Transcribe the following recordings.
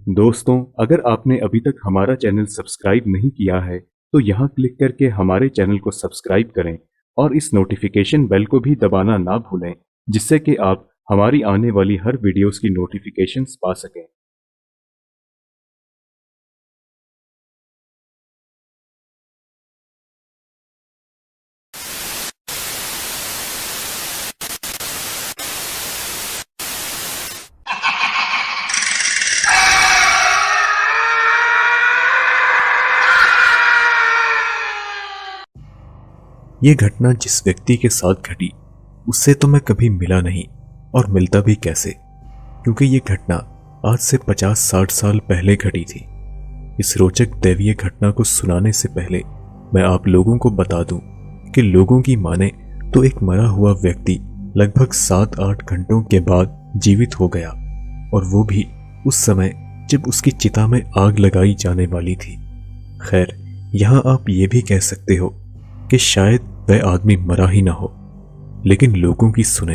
दोस्तों, अगर आपने अभी तक हमारा चैनल सब्सक्राइब नहीं किया है तो यहाँ क्लिक करके हमारे चैनल को सब्सक्राइब करें और इस नोटिफिकेशन बेल को भी दबाना ना भूलें, जिससे कि आप हमारी आने वाली हर वीडियोस की नोटिफिकेशंस पा सकें। ये घटना जिस व्यक्ति के साथ घटी उससे तो मैं कभी मिला नहीं और मिलता भी कैसे, क्योंकि ये घटना आज से 50-60 साल पहले घटी थी। इस रोचक दैवीय घटना को सुनाने से पहले मैं आप लोगों को बता दूं कि लोगों की माने तो एक मरा हुआ व्यक्ति लगभग 7-8 घंटों के बाद जीवित हो गया, और वो भी उस समय जब उसकी चिता में आग लगाई जाने वाली थी। खैर, यहाँ आप ये भी कह सकते हो कि शायद वह आदमी मरा ही ना हो, लेकिन लोगों की सुने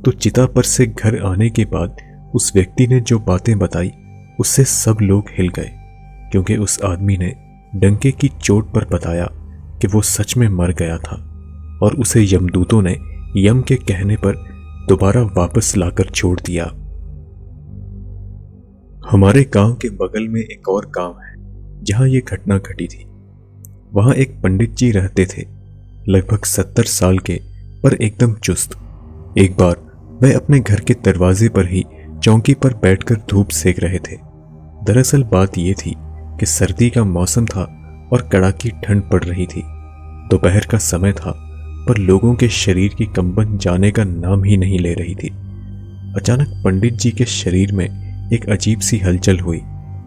तो चिता पर से घर आने के बाद उस व्यक्ति ने जो बातें बताई उससे सब लोग हिल गए, क्योंकि उस आदमी ने डंके की चोट पर बताया कि वो सच में मर गया था और उसे यमदूतों ने यम के कहने पर दोबारा वापस लाकर छोड़ दिया। हमारे गांव के बगल में एक और गांव है जहां ये घटना घटी थी। वहां एक पंडित जी रहते थे, लगभग 70 साल के पर एकदम चुस्त। एक बार वह अपने घर के दरवाजे पर ही चौकी पर बैठकर धूप सेक रहे थे। दरअसल बात यह थी कि सर्दी का मौसम था और कड़ाकी ठंड पड़ रही थी। दोपहर का समय था, पर लोगों के शरीर की कंबन जाने का नाम ही नहीं ले रही थी। अचानक पंडित जी के शरीर में एक अजीब सी हलचल हुई,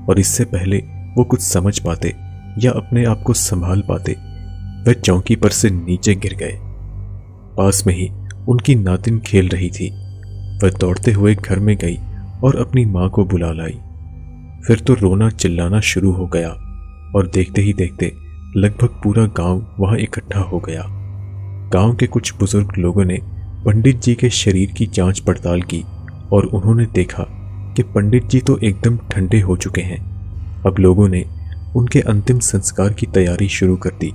और इससे पहले वो कुछ समझ पाते या अपने आप को संभाल पाते, वह चौकी पर से नीचे गिर गए। पास में ही उनकी नातिन खेल रही थी। वह दौड़ते हुए घर में गई और अपनी मां को बुला लाई। फिर तो रोना चिल्लाना शुरू हो गया, और देखते ही देखते लगभग पूरा गांव वहां इकट्ठा हो गया। गांव के कुछ बुजुर्ग लोगों ने पंडित जी के शरीर की जांच पड़ताल की, और उन्होंने देखा कि पंडित जी तो एकदम ठंडे हो चुके हैं। अब लोगों ने उनके अंतिम संस्कार की तैयारी शुरू कर दी।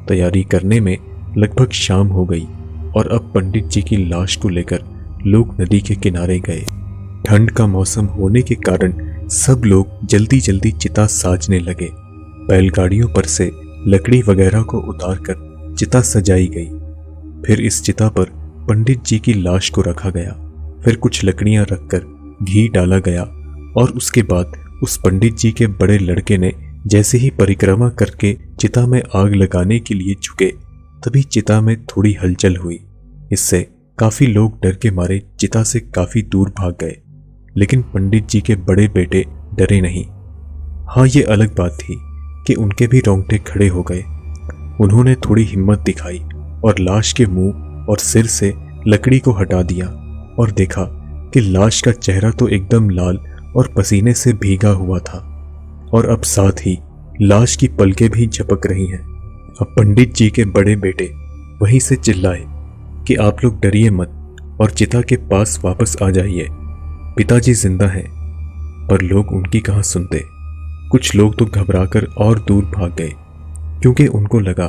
तैयारी करने में लगभग शाम हो गई, और अब पंडित जी की लाश को लेकर लोग नदी के किनारे गए। ठंड का मौसम होने के कारण सब लोग जल्दी जल्दी चिता साजने लगे। बैलगाड़ियों पर से लकड़ी वगैरह को उतारकर चिता सजाई गई। फिर इस चिता पर पंडित जी की लाश को रखा गया। फिर कुछ लकड़ियां रखकर घी डाला गया, और उसके बाद उस पंडित जी के बड़े लड़के ने जैसे ही परिक्रमा करके चिता में आग लगाने के लिए झुके, तभी चिता में थोड़ी हलचल हुई। इससे काफी लोग डर के मारे चिता से काफी दूर भाग गए, लेकिन पंडित जी के बड़े बेटे डरे नहीं। हाँ, ये अलग बात थी कि उनके भी रोंगटे खड़े हो गए। उन्होंने थोड़ी हिम्मत दिखाई और लाश के मुंह और सिर से लकड़ी को हटा दिया, और देखा कि लाश का चेहरा तो एकदम लाल और पसीने से भीगा हुआ था, और अब साथ ही लाश की पलकें भी झपक रही हैं। अब पंडित जी के बड़े बेटे वहीं से चिल्लाए कि आप लोग डरिए मत और चिता के पास वापस आ जाइए, पिताजी जिंदा हैं। पर लोग उनकी कहाँ सुनते। कुछ लोग तो घबराकर और दूर भाग गए, क्योंकि उनको लगा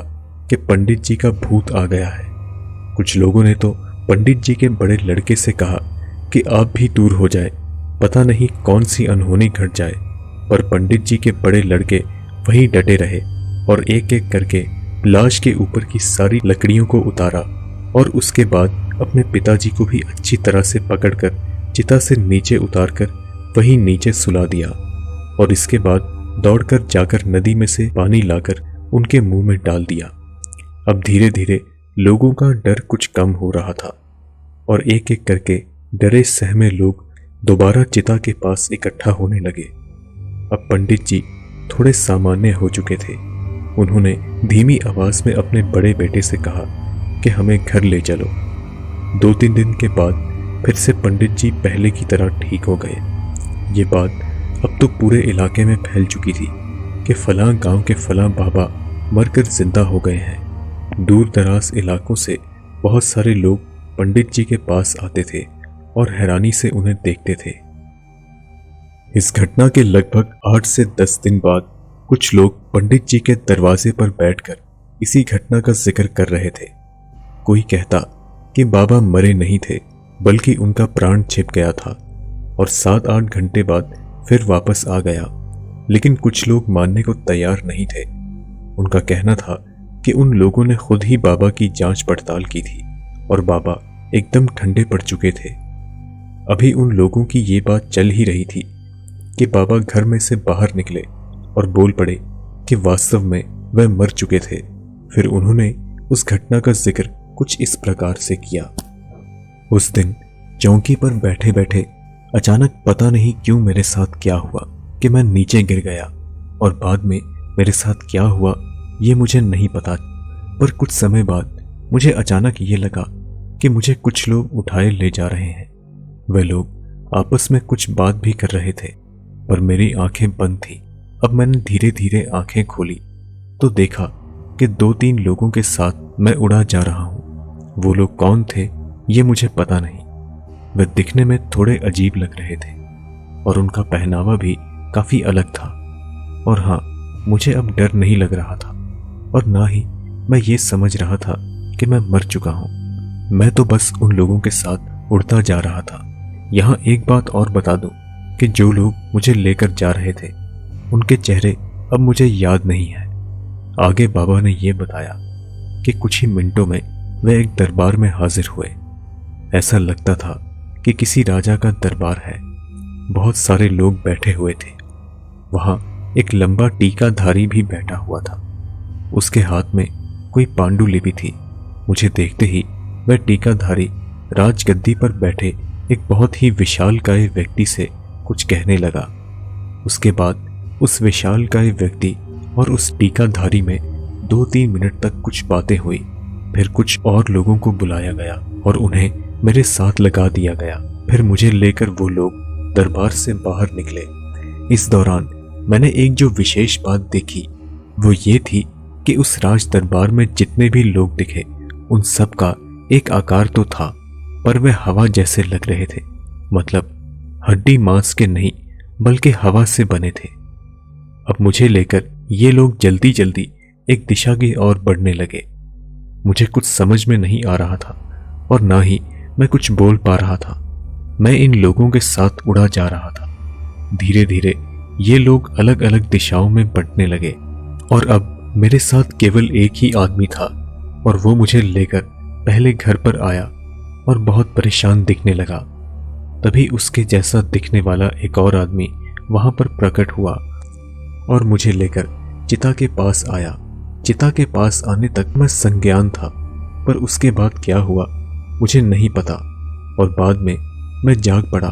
कि पंडित जी का भूत आ गया है। कुछ लोगों ने तो पंडित जी के बड़े लड़के से कहा कि आप भी दूर हो जाए, पता नहीं कौन सी अनहोनी घट जाए। पर पंडित जी के बड़े लड़के वहीं डटे रहे, और एक एक करके लाश के ऊपर की सारी लकड़ियों को उतारा, और उसके बाद अपने पिताजी को भी अच्छी तरह से पकड़कर चिता से नीचे उतारकर वहीं नीचे सुला दिया, और इसके बाद दौड़कर जाकर नदी में से पानी लाकर उनके मुंह में डाल दिया। अब धीरे धीरे लोगों का डर कुछ कम हो रहा था, और एक एक करके डरे सहमे लोग दोबारा चिता के पास इकट्ठा होने लगे। अब पंडित जी थोड़े सामान्य हो चुके थे। उन्होंने धीमी आवाज में अपने बड़े बेटे से कहा कि हमें घर ले चलो। 2-3 दिन के बाद फिर से पंडित जी पहले की तरह ठीक हो गए। ये बात अब तो पूरे इलाके में फैल चुकी थी कि फलां गांव के फलां बाबा मरकर जिंदा हो गए हैं। दूर दराज इलाकों से बहुत सारे लोग पंडित जी के पास आते थे और हैरानी से उन्हें देखते थे। इस घटना के लगभग 8 से 10 दिन बाद कुछ लोग पंडित जी के दरवाजे पर बैठकर इसी घटना का जिक्र कर रहे थे। कोई कहता कि बाबा मरे नहीं थे, बल्कि उनका प्राण छिप गया था और 7-8 घंटे बाद फिर वापस आ गया। लेकिन कुछ लोग मानने को तैयार नहीं थे। उनका कहना था कि उन लोगों ने खुद ही बाबा की जांच पड़ताल की थी और बाबा एकदम ठंडे पड़ चुके थे। अभी उन लोगों की ये बात चल ही रही थी कि बाबा घर में से बाहर निकले और बोल पड़े कि वास्तव में वह मर चुके थे। फिर उन्होंने उस घटना का जिक्र कुछ इस प्रकार से किया। उस दिन चौकी पर बैठे बैठे अचानक पता नहीं क्यों मेरे साथ क्या हुआ कि मैं नीचे गिर गया, और बाद में मेरे साथ क्या हुआ ये मुझे नहीं पता। पर कुछ समय बाद मुझे अचानक ये लगा कि मुझे कुछ लोग उठाए ले जा रहे हैं। वे लोग आपस में कुछ बात भी कर रहे थे, पर मेरी आंखें बंद थी। अब मैंने धीरे धीरे आंखें खोली तो देखा कि 2-3 लोगों के साथ मैं उड़ा जा रहा हूं। वो लोग कौन थे ये मुझे पता नहीं। वे दिखने में थोड़े अजीब लग रहे थे और उनका पहनावा भी काफी अलग था। और हाँ, मुझे अब डर नहीं लग रहा था और ना ही मैं ये समझ रहा था कि मैं मर चुका हूं। मैं तो बस उन लोगों के साथ उड़ता जा रहा था। यहाँ एक बात और बता दूं कि जो लोग मुझे लेकर जा रहे थे उनके चेहरे अब मुझे याद नहीं है। आगे बाबा ने यह बताया कि कुछ ही मिनटों में वे एक दरबार में हाजिर हुए। ऐसा लगता था कि किसी राजा का दरबार है। बहुत सारे लोग बैठे हुए थे। वहां एक लंबा टीकाधारी भी बैठा हुआ था। उसके हाथ में कोई पांडुलिपि थी। मुझे देखते ही वह टीकाधारी राजगद्दी पर बैठे एक बहुत ही विशालकाय व्यक्ति से कुछ कहने लगा। उसके बाद उस विशालकाय व्यक्ति और उस टीकाधारी में 2-3 मिनट तक कुछ बातें हुई। फिर कुछ और लोगों को बुलाया गया और उन्हें मेरे साथ लगा दिया गया। फिर मुझे लेकर वो लोग दरबार से बाहर निकले। इस दौरान मैंने एक जो विशेष बात देखी वो ये थी कि उस राज दरबार में जितने भी लोग दिखे उन सब का एक आकार तो था, पर वे हवा जैसे लग रहे थे। मतलब हड्डी मांस के नहीं बल्कि हवा से बने थे। अब मुझे लेकर ये लोग जल्दी जल्दी एक दिशा की ओर बढ़ने लगे। मुझे कुछ समझ में नहीं आ रहा था और ना ही मैं कुछ बोल पा रहा था। मैं इन लोगों के साथ उड़ा जा रहा था। धीरे धीरे ये लोग अलग अलग दिशाओं में बंटने लगे और अब मेरे साथ केवल एक ही आदमी था और वो मुझे लेकर पहले घर पर आया और बहुत परेशान दिखने लगा। तभी उसके जैसा दिखने वाला एक और आदमी वहां पर प्रकट हुआ और मुझे लेकर चिता के पास आया। चिता के पास आने तक मैं संज्ञान था, पर उसके बाद क्या हुआ मुझे नहीं पता। और बाद में मैं जाग पड़ा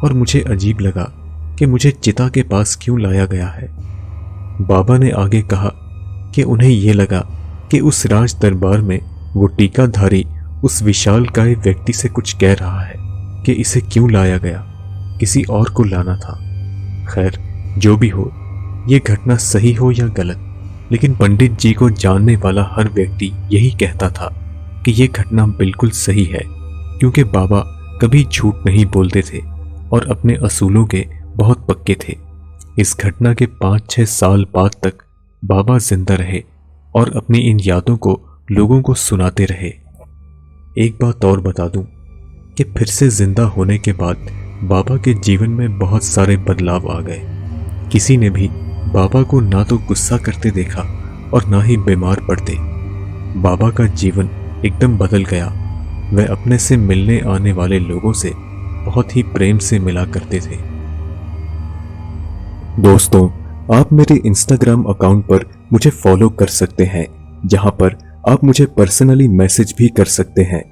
और मुझे अजीब लगा कि मुझे चिता के पास क्यों लाया गया है। बाबा ने आगे कहा कि उन्हें यह लगा कि उस राज दरबार में वो टीकाधारी उस विशालकाय व्यक्ति से कुछ कह रहा है कि इसे क्यों लाया गया, किसी और को लाना था। खैर, जो भी हो, ये घटना सही हो या गलत, लेकिन पंडित जी को जानने वाला हर व्यक्ति यही कहता था कि ये घटना बिल्कुल सही है, क्योंकि बाबा कभी झूठ नहीं बोलते थे और अपने असूलों के बहुत पक्के थे। इस घटना के 5-6 साल बाद तक बाबा जिंदा रहे और अपनी इन यादों को लोगों को सुनाते रहे। एक बात और बता दूं कि फिर से जिंदा होने के बाद बाबा के जीवन में बहुत सारे बदलाव आ गए। किसी ने भी बाबा को ना तो गुस्सा करते देखा और ना ही बीमार पड़ते। बाबा का जीवन एकदम बदल गया। वह अपने से मिलने आने वाले लोगों से बहुत ही प्रेम से मिला करते थे। दोस्तों, आप मेरे इंस्टाग्राम अकाउंट पर मुझे फॉलो कर सकते हैं, जहां पर आप मुझे पर्सनली मैसेज भी कर सकते हैं।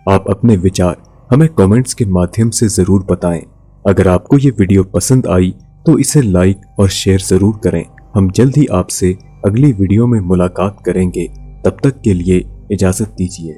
आप अपने विचार हमें कमेंट्स के माध्यम से जरूर बताएं। अगर आपको ये वीडियो पसंद आई तो इसे लाइक और शेयर जरूर करें। हम जल्द ही आपसे अगली वीडियो में मुलाकात करेंगे। तब तक के लिए इजाजत दीजिए।